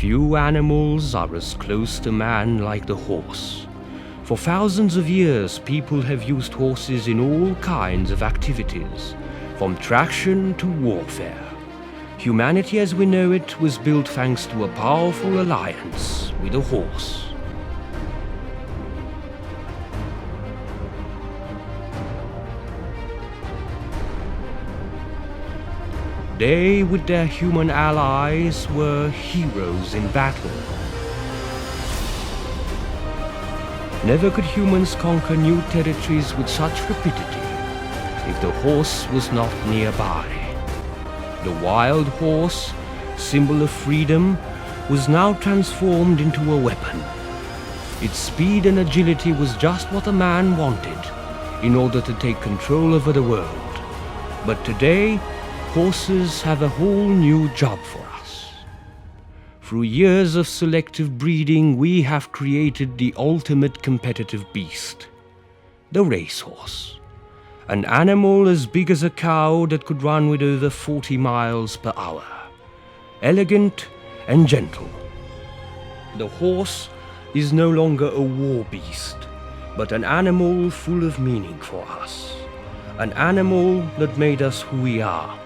Few animals are as close to man like the horse. For thousands of years, people have used horses in all kinds of activities, from traction to warfare. Humanity as we know it was built thanks to a powerful alliance with a horse. They, with their human allies, were heroes in battle. Never could humans conquer new territories with such rapidity if the horse was not nearby. The wild horse, symbol of freedom, was now transformed into a weapon. Its speed and agility was just what a man wanted in order to take control over the world. But today, horses have a whole new job for us. Through years of selective breeding, we have created the ultimate competitive beast, the racehorse. An animal as big as a cow that could run with over 40 miles per hour. Elegant and gentle. The horse is no longer a war beast, but an animal full of meaning for us. An animal that made us who we are.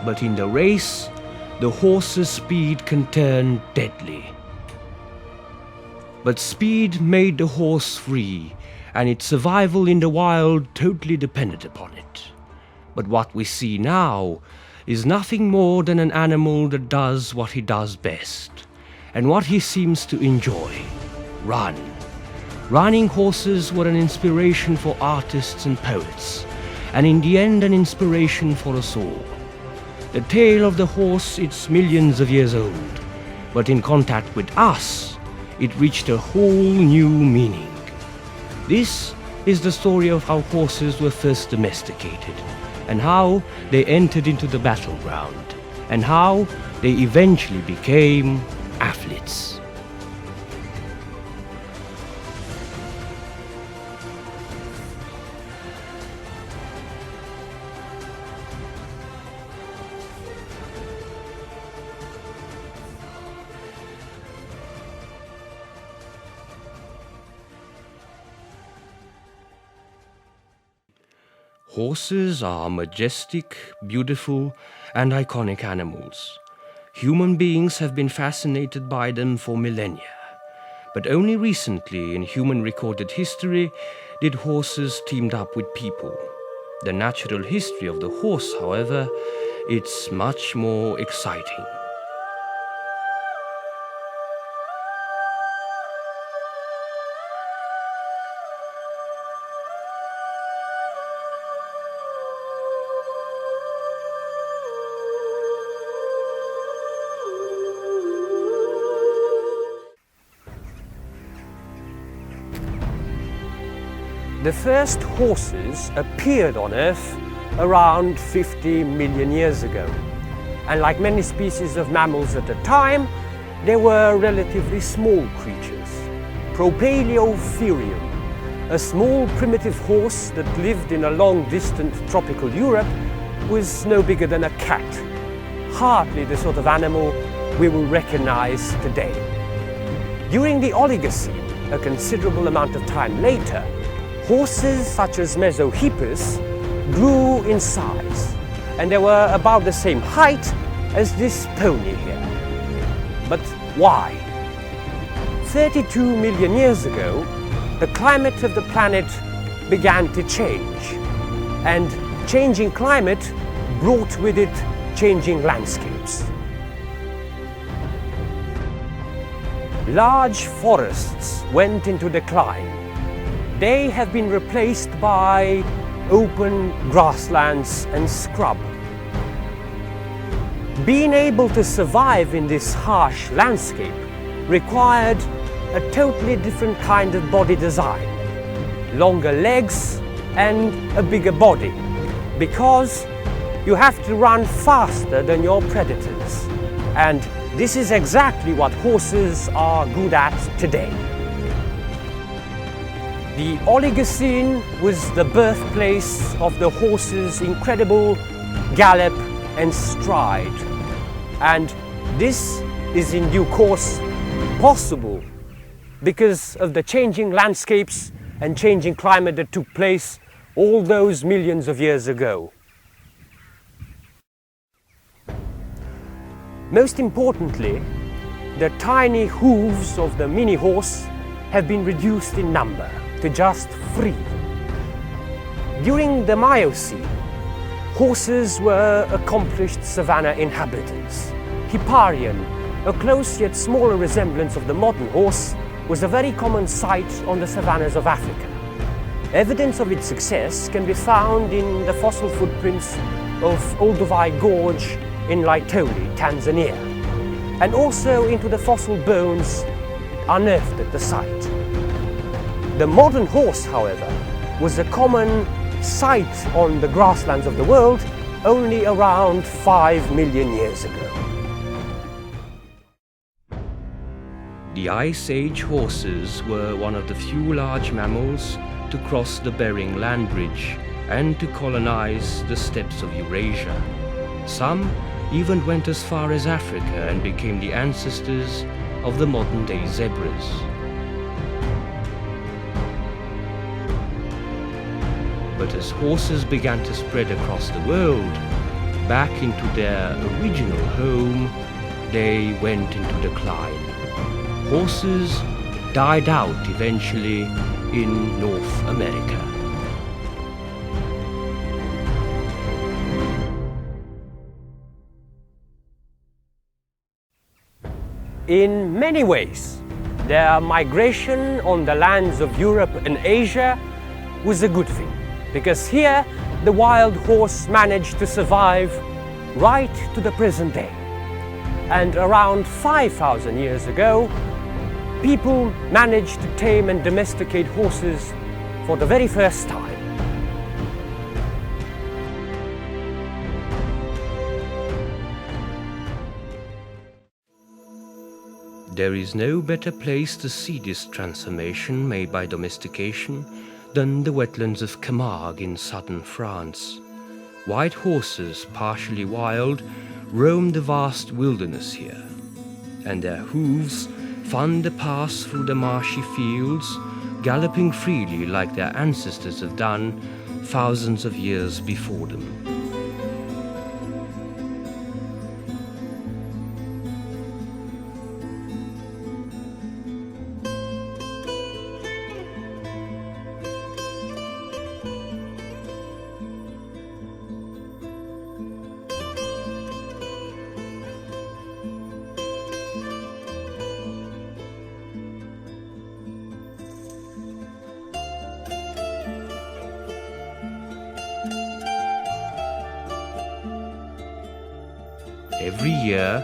But in the race, the horse's speed can turn deadly. But speed made the horse free, and its survival in the wild totally depended upon it. But what we see now is nothing more than an animal that does what he does best, and what he seems to enjoy: run. Running horses were an inspiration for artists and poets, and in the end an inspiration for us all. The tale of the horse is millions of years old, but in contact with us, it reached a whole new meaning. This is the story of how horses were first domesticated, and how they entered into the battleground, and how they eventually became athletes. Horses are majestic, beautiful, and iconic animals. Human beings have been fascinated by them for millennia. But only recently in human recorded history did horses teamed up with people. The natural history of the horse, however, it's much more exciting. The first horses appeared on Earth around 50 million years ago. And like many species of mammals at the time, they were relatively small creatures. Propaleotherium, a small primitive horse that lived in a long-distant tropical Europe, was no bigger than a cat. Hardly the sort of animal we will recognize today. During the Oligocene, a considerable amount of time later, horses such as Mesohippus grew in size, and they were about the same height as this pony here. But why? 32 million years ago, the climate of the planet began to change, and changing climate brought with it changing landscapes. Large forests went into decline. They have been replaced by open grasslands and scrub. Being able to survive in this harsh landscape required a totally different kind of body design. Longer legs and a bigger body, because you have to run faster than your predators. And this is exactly what horses are good at today. The Oligocene was the birthplace of the horse's incredible gallop and stride. And this is in due course possible because of the changing landscapes and changing climate that took place all those millions of years ago. Most importantly, the tiny hooves of the mini horse have been reduced in number to just 3. During the Miocene, horses were accomplished savanna inhabitants. Hipparion, a close yet smaller resemblance of the modern horse, was a very common sight on the savannas of Africa. Evidence of its success can be found in the fossil footprints of Olduvai Gorge in Laetoli, Tanzania, and also into the fossil bones unearthed at the site. The modern horse, however, was a common sight on the grasslands of the world only around 5 million years ago. The Ice Age horses were one of the few large mammals to cross the Bering land bridge and to colonize the steppes of Eurasia. Some even went as far as Africa and became the ancestors of the modern-day zebras. But as horses began to spread across the world, back into their original home, they went into decline. Horses died out eventually in North America. In many ways, their migration on the lands of Europe and Asia was a good thing, because here the wild horse managed to survive right to the present day. And around 5,000 years ago, people managed to tame and domesticate horses for the very first time. There is no better place to see this transformation made by domestication than the wetlands of Camargue in southern France. White horses, partially wild, roam the vast wilderness here, and their hooves find a path through the marshy fields, galloping freely like their ancestors have done thousands of years before them. Every year,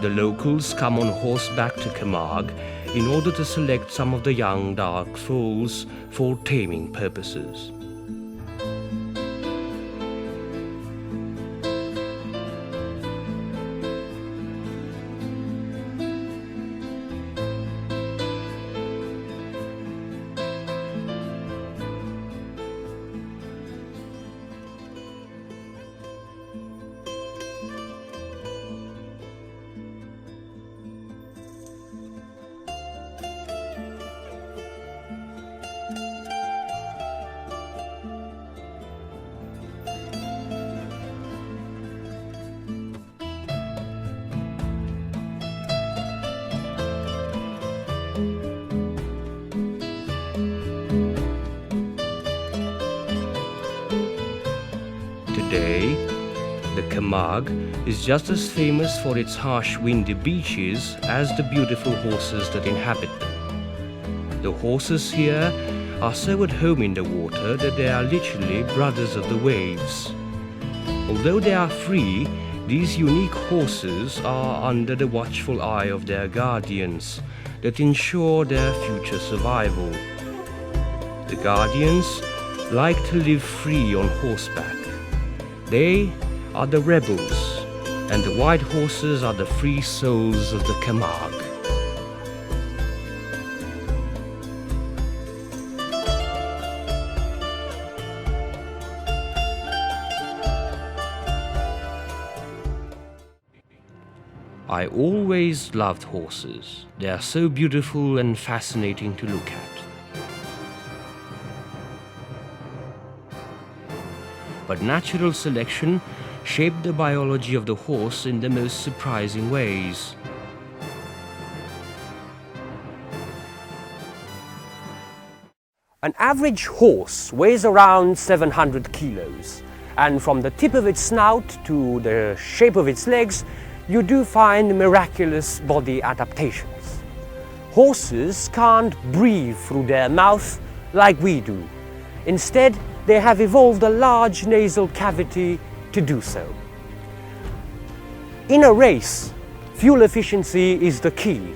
the locals come on horseback to Camargue in order to select some of the young dark foals for taming purposes. Today, the Camargue is just as famous for its harsh windy beaches as the beautiful horses that inhabit them. The horses here are so at home in the water that they are literally brothers of the waves. Although they are free, these unique horses are under the watchful eye of their guardians that ensure their future survival. The guardians like to live free on horseback. They are the rebels, and the white horses are the free souls of the Camargue. I always loved horses. They are so beautiful and fascinating to look at. But natural selection shaped the biology of the horse in the most surprising ways. An average horse weighs around 700 kilos, and from the tip of its snout to the shape of its legs, you do find miraculous body adaptations. Horses can't breathe through their mouth like we do. Instead, they have evolved a large nasal cavity to do so. In a race, fuel efficiency is the key,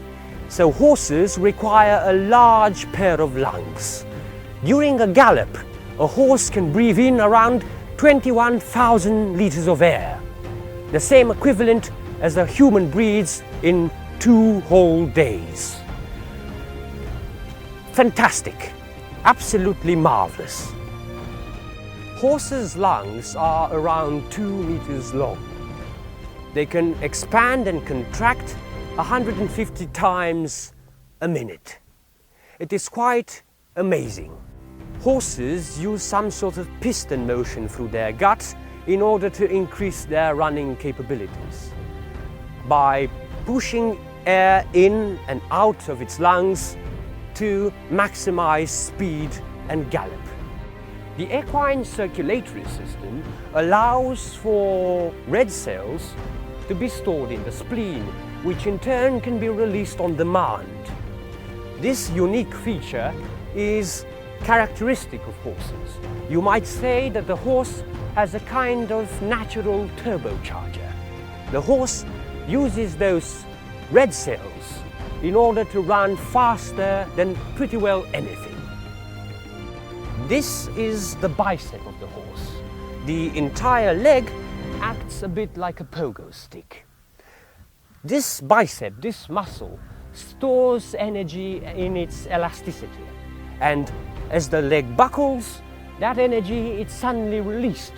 so horses require a large pair of lungs. During a gallop, a horse can breathe in around 21,000 liters of air, the same equivalent as a human breathes in 2 whole days. Fantastic, absolutely marvelous. Horses' lungs are around 2 meters long. They can expand and contract 150 times a minute. It is quite amazing. Horses use some sort of piston motion through their gut in order to increase their running capabilities. By pushing air in and out of its lungs to maximize speed and gallop. The equine circulatory system allows for red cells to be stored in the spleen, which in turn can be released on demand. This unique feature is characteristic of horses. You might say that the horse has a kind of natural turbocharger. The horse uses those red cells in order to run faster than pretty well anything. This is the bicep of the horse. The entire leg acts a bit like a pogo stick. This bicep, this muscle, stores energy in its elasticity, and as the leg buckles, that energy is suddenly released,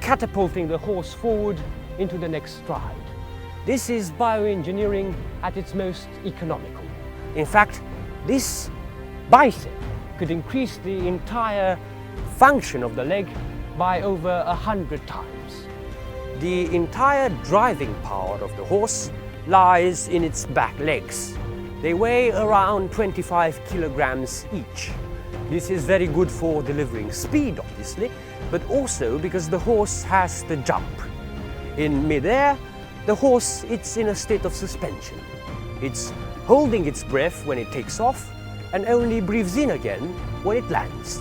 catapulting the horse forward into the next stride. This is bioengineering at its most economical. In fact, this bicep could increase the entire function of the leg by over 100 times. The entire driving power of the horse lies in its back legs. They weigh around 25 kilograms each. This is very good for delivering speed, obviously, but also because the horse has to jump. In midair, the horse is in a state of suspension. It's holding its breath when it takes off and only breathes in again when it lands.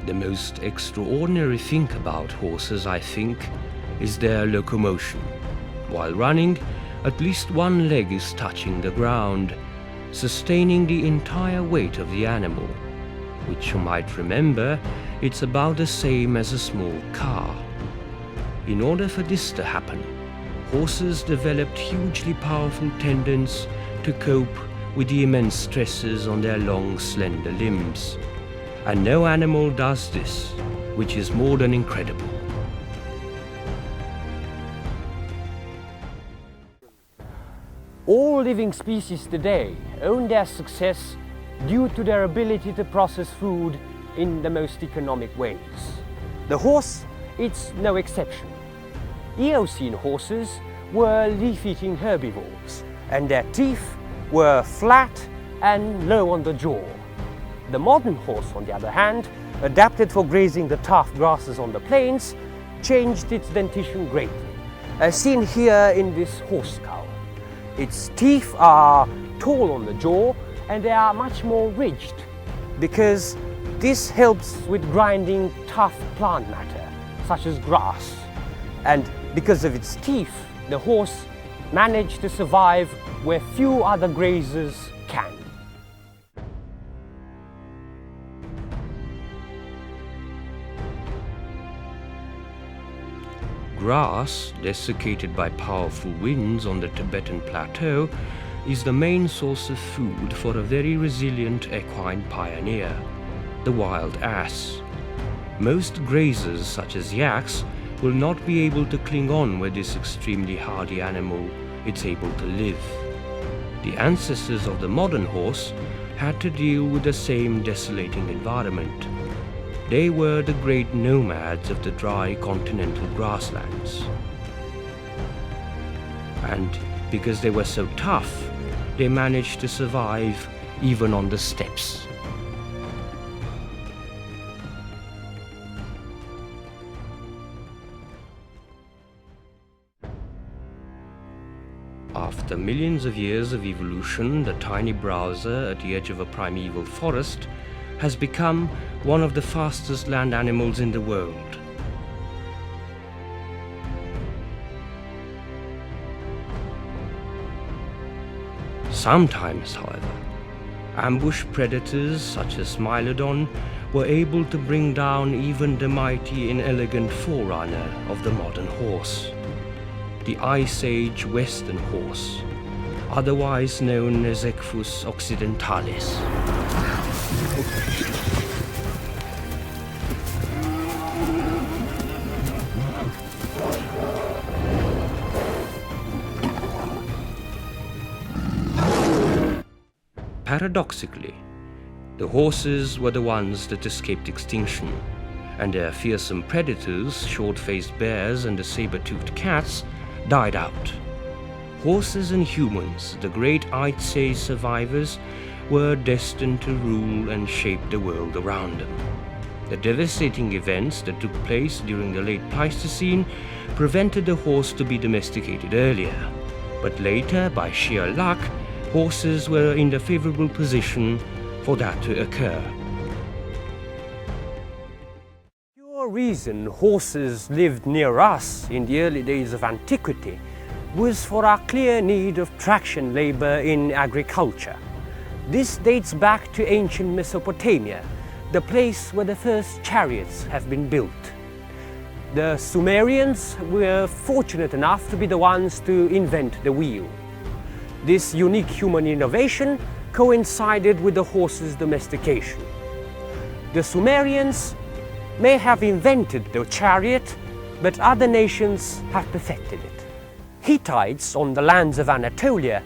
The most extraordinary thing about horses, I think, is their locomotion. While running, at least one leg is touching the ground, sustaining the entire weight of the animal, which you might remember, it's about the same as a small car. In order for this to happen, horses developed hugely powerful tendons to cope with the immense stresses on their long, slender limbs. And no animal does this, which is more than incredible. All living species today owe their success due to their ability to process food in the most economic ways. The horse is no exception. Eocene horses were leaf-eating herbivores, and their teeth were flat and low on the jaw. The modern horse, on the other hand, adapted for grazing the tough grasses on the plains, changed its dentition greatly, as seen here in this horse skull. Its teeth are tall on the jaw and they are much more ridged, because this helps with grinding tough plant matter, such as grass. And because of its teeth, the horse managed to survive where few other grazers can. Grass, desiccated by powerful winds on the Tibetan plateau, is the main source of food for a very resilient equine pioneer. the wild ass. Most grazers, such as yaks, will not be able to cling on with this extremely hardy animal it's able to live. The ancestors of the modern horse had to deal with the same desolating environment. They were the great nomads of the dry continental grasslands. And because they were so tough, they managed to survive even on the steppes. After millions of years of evolution, the tiny browser at the edge of a primeval forest has become one of the fastest land animals in the world. Sometimes, however, ambush predators such as Smilodon were able to bring down even the mighty and elegant forerunner of the modern horse, the Ice Age Western horse, otherwise known as Equus occidentalis. Paradoxically, the horses were the ones that escaped extinction, and their fearsome predators, short-faced bears and the saber-toothed cats, died out. Horses and humans, the great Ice Age survivors, were destined to rule and shape the world around them. The devastating events that took place during the late Pleistocene prevented the horse to be domesticated earlier, but later, by sheer luck, horses were in the favorable position for that to occur. The pure reason horses lived near us in the early days of antiquity was for our clear need of traction labor in agriculture. This dates back to ancient Mesopotamia, the place where the first chariots have been built. The Sumerians were fortunate enough to be the ones to invent the wheel. This unique human innovation coincided with the horse's domestication. The Sumerians may have invented the chariot, but other nations have perfected it. Hittites on the lands of Anatolia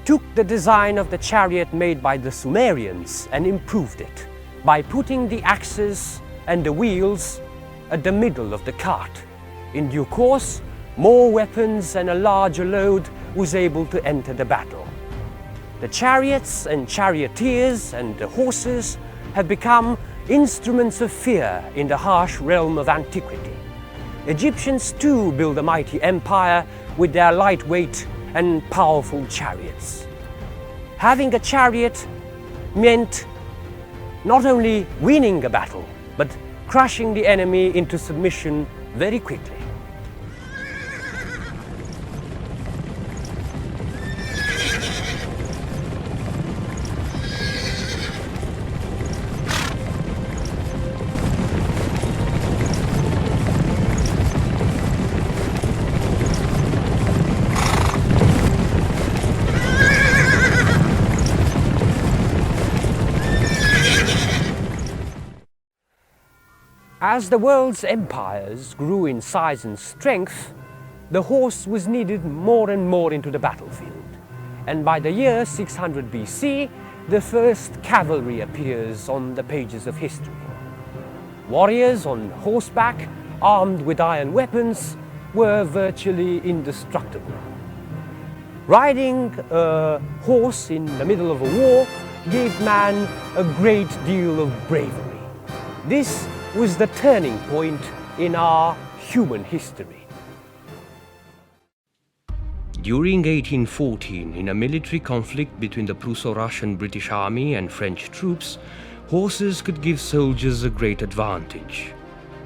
took the design of the chariot made by the Sumerians and improved it by putting the axes and the wheels at the middle of the cart. In due course, more weapons and a larger load was able to enter the battle. The chariots and charioteers and the horses have become instruments of fear in the harsh realm of antiquity. Egyptians too built a mighty empire with their lightweight and powerful chariots. Having a chariot meant not only winning a battle, but crushing the enemy into submission very quickly. As the world's empires grew in size and strength, the horse was needed more and more into the battlefield. And by the year 600 BC, the first cavalry appears on the pages of history. Warriors on horseback, armed with iron weapons, were virtually indestructible. Riding a horse in the middle of a war gave man a great deal of bravery. This was the turning point in our human history. During 1814, in a military conflict between the Prusso-Russian British Army and French troops, horses could give soldiers a great advantage.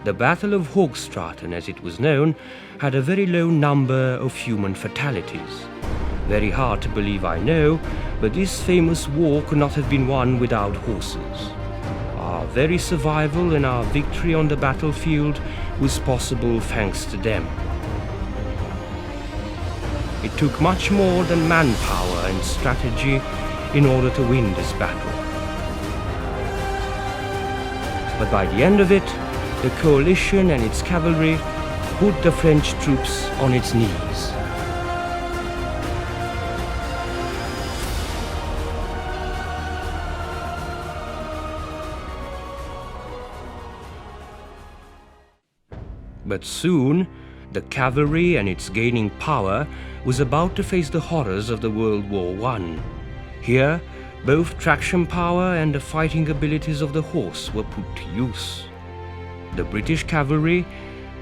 The Battle of Hoogstraten, as it was known, had a very low number of human fatalities. Very hard to believe, I know, but this famous war could not have been won without horses. Our very survival and our victory on the battlefield was possible thanks to them. It took much more than manpower and strategy in order to win this battle. But by the end of it, the coalition and its cavalry put the French troops on its knees. But soon, the cavalry and its gaining power was about to face the horrors of the World War I. Here, both traction power and the fighting abilities of the horse were put to use. The British cavalry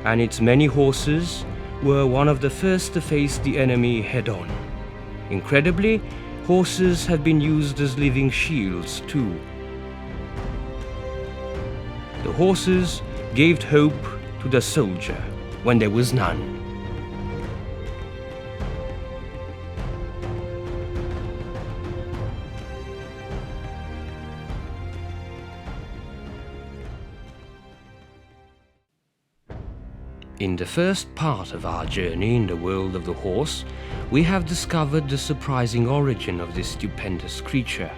and its many horses were one of the first to face the enemy head-on. Incredibly, horses have been used as living shields too. The horses gave hope to the soldier when there was none. In the first part of our journey in the world of the horse, we have discovered the surprising origin of this stupendous creature.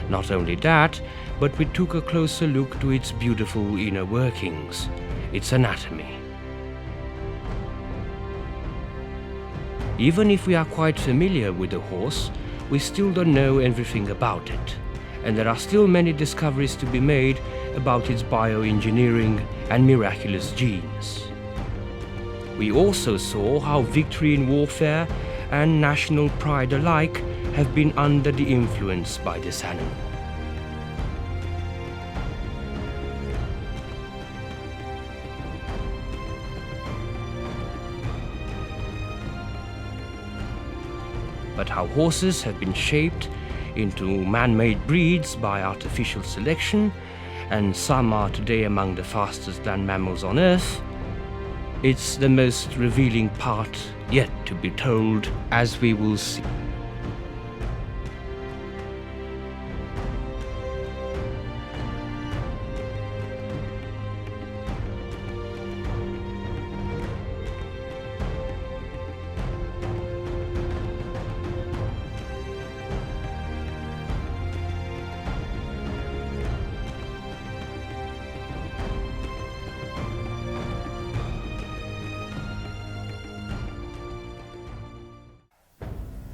Not only that, but we took a closer look to its beautiful inner workings, its anatomy. Even if we are quite familiar with the horse, we still don't know everything about it, and there are still many discoveries to be made about its bioengineering and miraculous genes. We also saw how victory in warfare and national pride alike have been under the influence by this animal. But how horses have been shaped into man-made breeds by artificial selection, and some are today among the fastest land mammals on Earth, it's the most revealing part yet to be told, as we will see.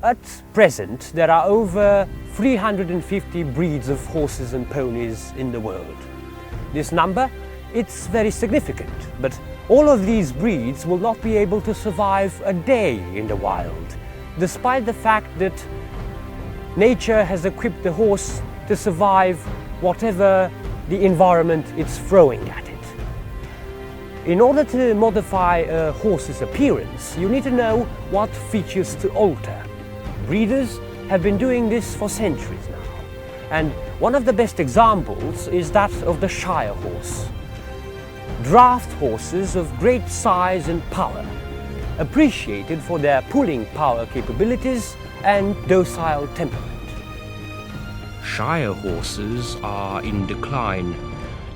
At present, there are over 350 breeds of horses and ponies in the world. This number, it's very significant, but all of these breeds will not be able to survive a day in the wild, despite the fact that nature has equipped the horse to survive whatever the environment it's throwing at it. In order to modify a horse's appearance, you need to know what features to alter. Breeders have been doing this for centuries now, and one of the best examples is that of the Shire horse. Draft horses of great size and power, appreciated for their pulling power capabilities and docile temperament. Shire horses are in decline.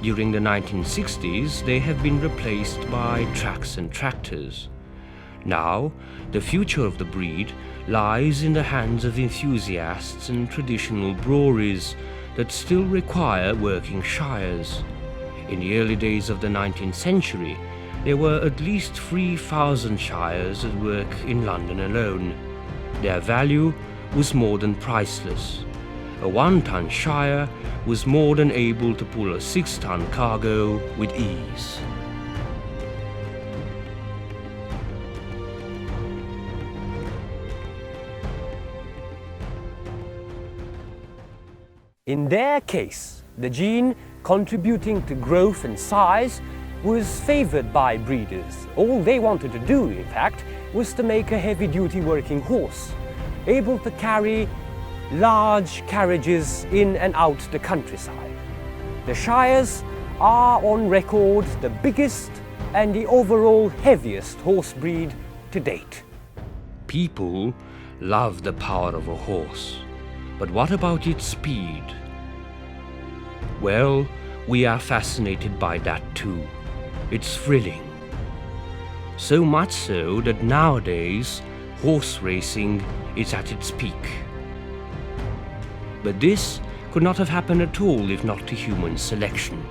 During the 1960s, they have been replaced by tracks and tractors. Now, the future of the breed lies in the hands of enthusiasts and traditional breweries that still require working shires. In the early days of the 19th century, there were at least 3,000 shires at work in London alone. Their value was more than priceless. A 1-ton shire was more than able to pull a 6-ton cargo with ease. In their case, the gene contributing to growth and size was favored by breeders. All they wanted to do, in fact, was to make a heavy-duty working horse, able to carry large carriages in and out the countryside. The Shires are on record the biggest and the overall heaviest horse breed to date. People love the power of a horse, but what about its speed? Well, we are fascinated by that too. It's thrilling. So much so that nowadays, horse racing is at its peak. But this could not have happened at all if not to human selection.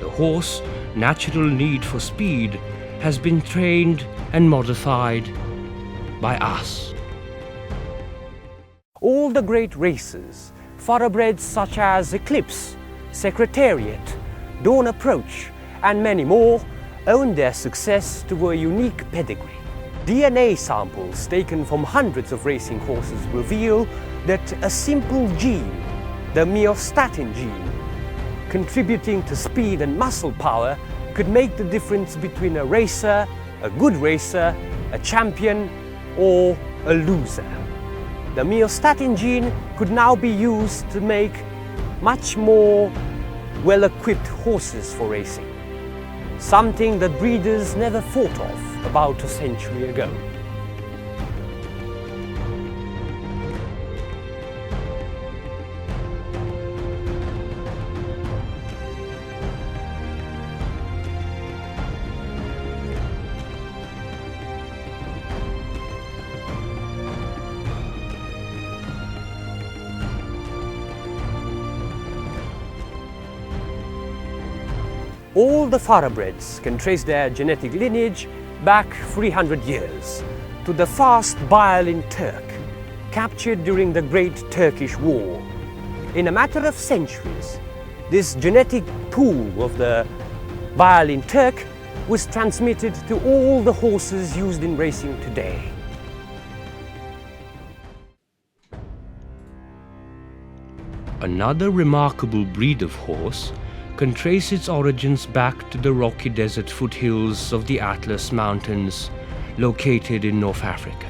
The horse's natural need for speed has been trained and modified by us. All the great races, thoroughbreds such as Eclipse, Secretariat, Dawn Approach, and many more, owe their success to a unique pedigree. DNA samples taken from hundreds of racing horses reveal that a simple gene, the myostatin gene, contributing to speed and muscle power, could make the difference between a racer, a good racer, a champion, or a loser. The myostatin gene could now be used to make much more well-equipped horses for racing, something that breeders never thought of about a century ago. All the thoroughbreds can trace their genetic lineage back 300 years to the fast Violin Turk, captured during the Great Turkish War. In a matter of centuries, this genetic pool of the Violin Turk was transmitted to all the horses used in racing today. Another remarkable breed of horse can trace its origins back to the rocky desert foothills of the Atlas Mountains, located in North Africa.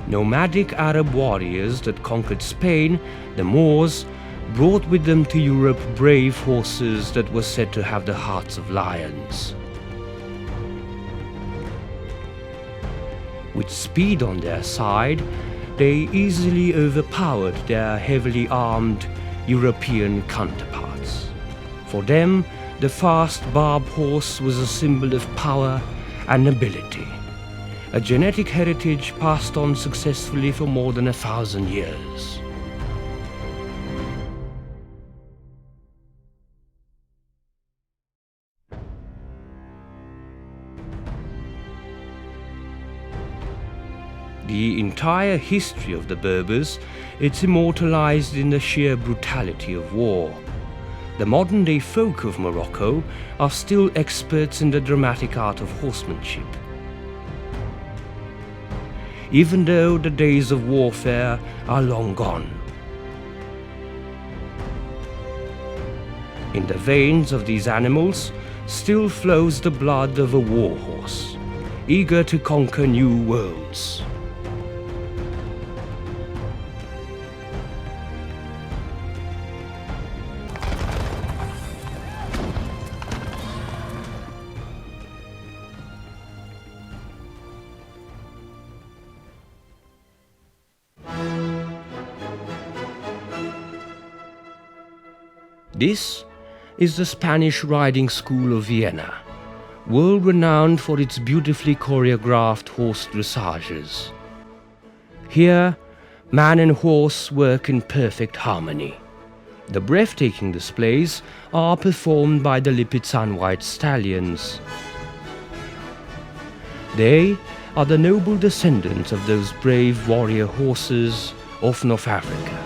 Nomadic Arab warriors that conquered Spain, the Moors, brought with them to Europe brave horses that were said to have the hearts of lions. With speed on their side, they easily overpowered their heavily armed European counterparts. For them, the fast Barb horse was a symbol of power and nobility, a genetic heritage passed on successfully for more than 1,000 years. The entire history of the Berbers is immortalized in the sheer brutality of war. The modern-day folk of Morocco are still experts in the dramatic art of horsemanship. Even though the days of warfare are long gone. In the veins of these animals still flows the blood of a war horse, eager to conquer new worlds. This is the Spanish riding school of Vienna, world-renowned for its beautifully choreographed horse dressages. Here, man and horse work in perfect harmony. The breathtaking displays are performed by the Lipizan white stallions. They are the noble descendants of those brave warrior horses of North Africa.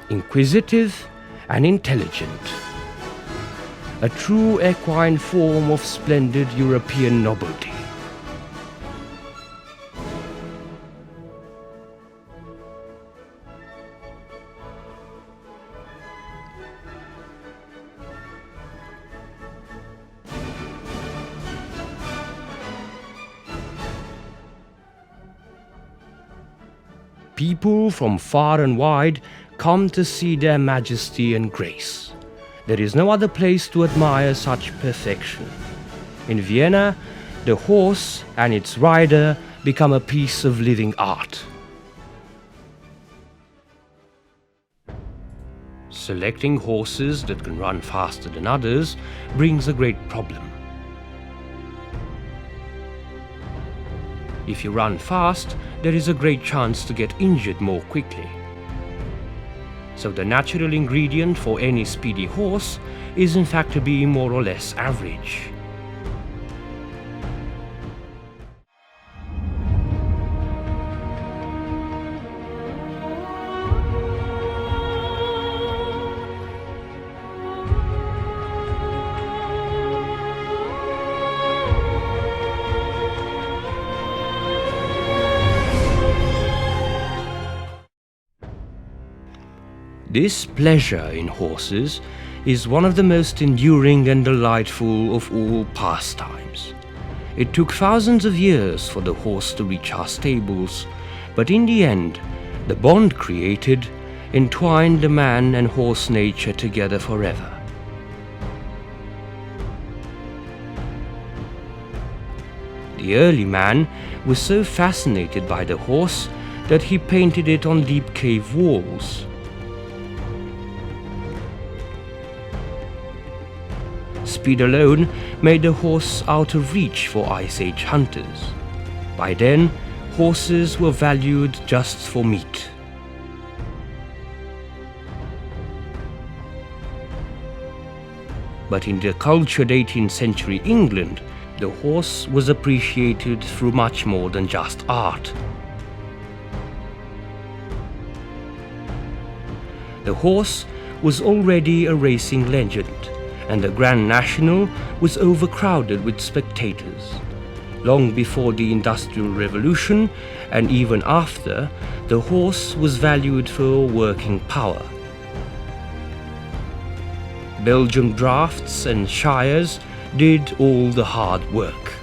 Inquisitive and intelligent, a true equine form of splendid European nobility. People from far and wide come to see their majesty and grace. There is no other place to admire such perfection. In Vienna, the horse and its rider become a piece of living art. Selecting horses that can run faster than others brings a great problem. If you run fast, there is a great chance to get injured more quickly. So the natural ingredient for any speedy horse is in fact to be more or less average. This pleasure in horses is one of the most enduring and delightful of all pastimes. It took thousands of years for the horse to reach our stables, but in the end, the bond created entwined the man and horse nature together forever. The early man was so fascinated by the horse that he painted it on deep cave walls. Speed alone made the horse out of reach for Ice Age hunters. By then, horses were valued just for meat. But in the cultured 18th century England, the horse was appreciated through much more than just art. The horse was already a racing legend, and the Grand National was overcrowded with spectators. Long before the Industrial Revolution, and even after, the horse was valued for working power. Belgian drafts and shires did all the hard work.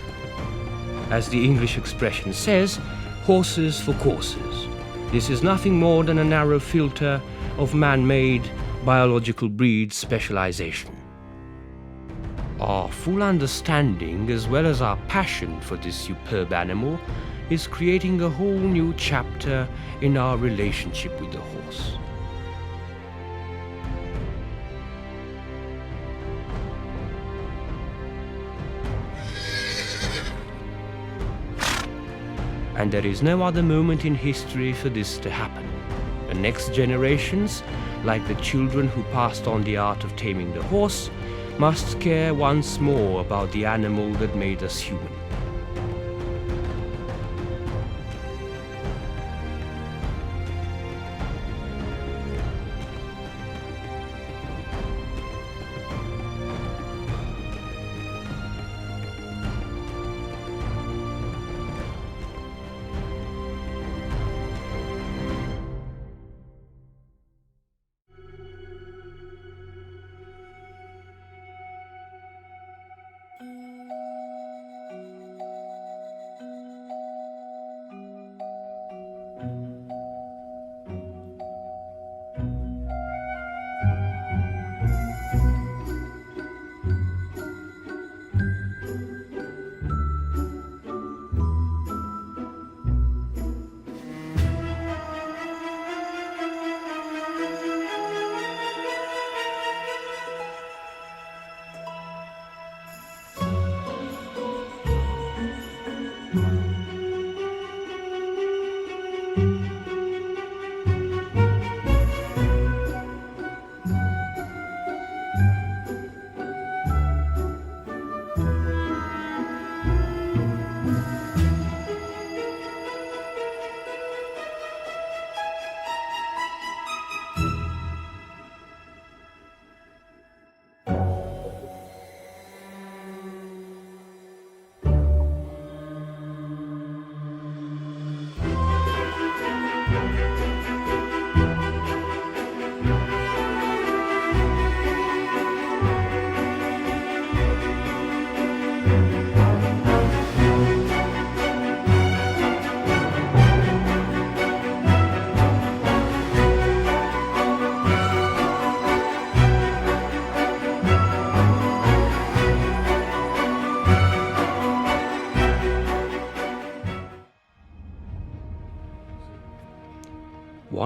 As the English expression says, horses for courses. This is nothing more than a narrow filter of man-made biological breed specialization. Our full understanding, as well as our passion for this superb animal, is creating a whole new chapter in our relationship with the horse. And there is no other moment in history for this to happen. The next generations, like the children who passed on the art of taming the horse, must care once more about the animal that made us human.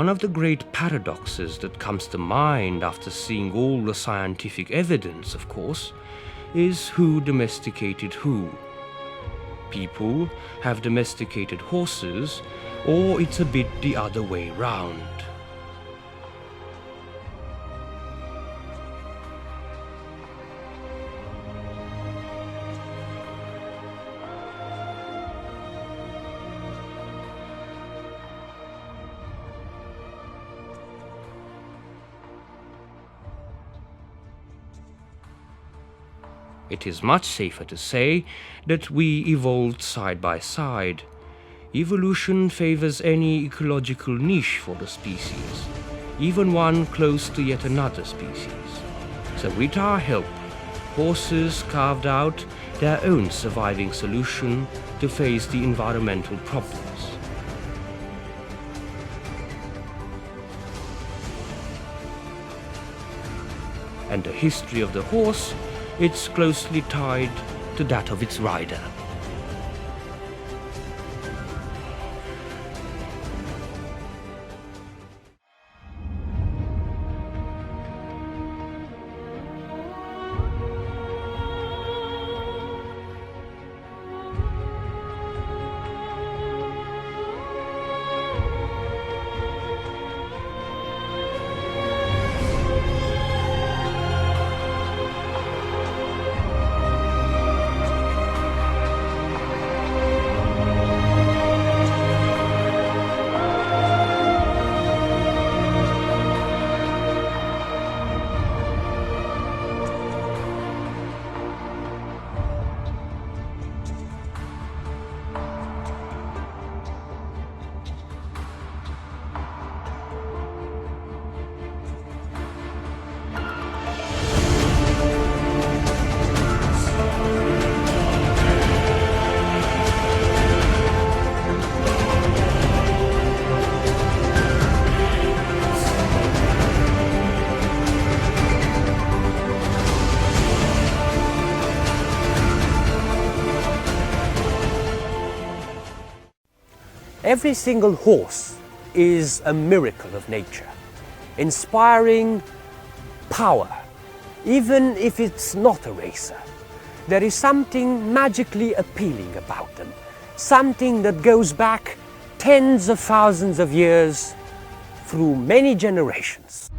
One of the great paradoxes that comes to mind after seeing all the scientific evidence, of course, is who domesticated who. People have domesticated horses, or it's a bit the other way round. It is much safer to say that we evolved side by side. Evolution favors any ecological niche for the species, even one close to yet another species. So with our help, horses carved out their own surviving solution to face the environmental problems. And the history of the horse, it's closely tied to that of its rider. Every single horse is a miracle of nature, inspiring power, even if it's not a racer. There is something magically appealing about them, something that goes back tens of thousands of years through many generations.